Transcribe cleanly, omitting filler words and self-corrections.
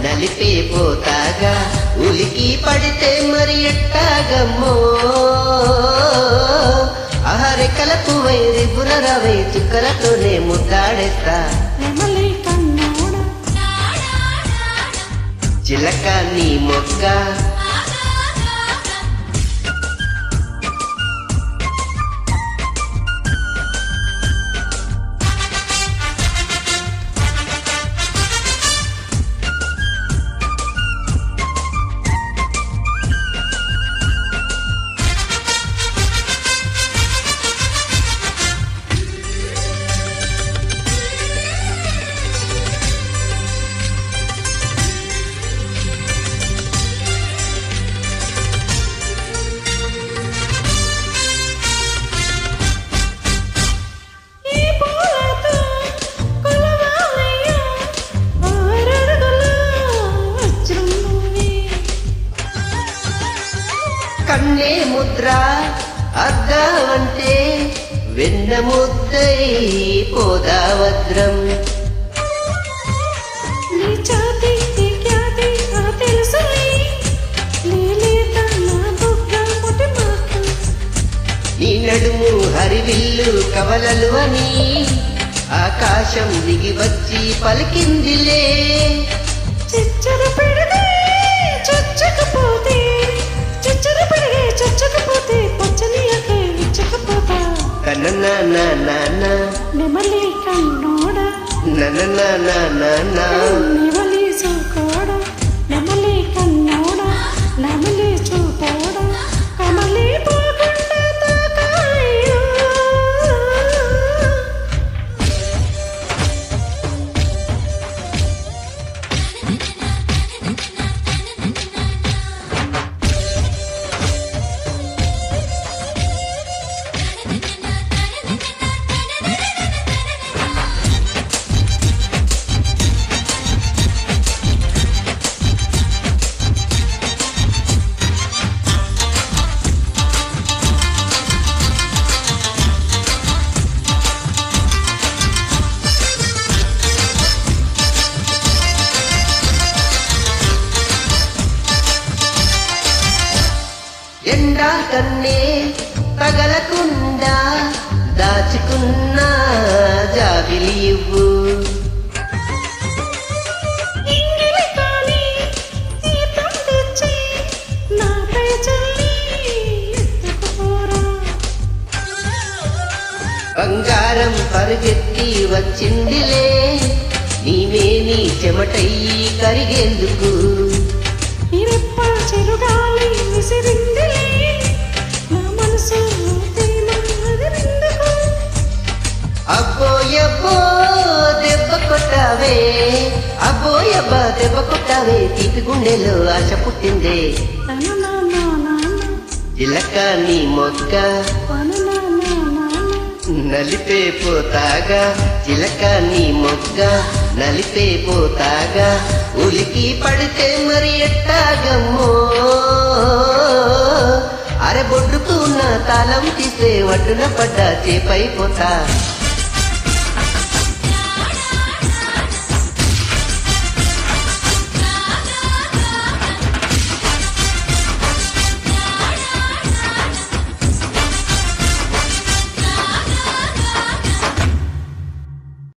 నలిపే పోతాగా ఉలికి పడితే మరి ఎట్టాగమ్మో ఆహారెక్కలకు వైరి బురరవై చుక్కలతోనే ముద్దాడేస్తా చిలక నీ మొగ్గ కన్నే ముద్ర అద్దావంటే వెన్న ముద్దై పోదా వజ్రం నీ నడుము హరివిల్లు కవలలు అని ఆకాశం దిగి వచ్చి పలికిందిలే నెమలి కన్నోడ నెమలి చూకోడ నెమలి కన్నోడ నెమలి చూకోడ కమలి పోకుండా తాకాయో ఎండా కన్నే తగలకుండా దాచుకున్న జాబిలి ఇవ్వు బంగారం పరుగెత్తి వచ్చిందిలే నీవే నీ చెమటయ్యి కరిగేందుకు చెరుగాలి విసిరిందిలే నా మనసు అబ్బోయబ్బో దెబ్బ కొట్టావే అబ్బోయబ్బా దెబ్బ కొట్టావే తీపి గుండెలో ఆశ పుట్టిందే చిలక నీ మొగ్గ నలిపే పోతాగా చిలక నీ మొగ్గ నలిపే పోతాగా ఉలికి పడితే మరి ఎట్టాగమ్మో అరెబొడ్డుకు నా తాళం తీసే వడ్డున పడ్డా చేపైపోతా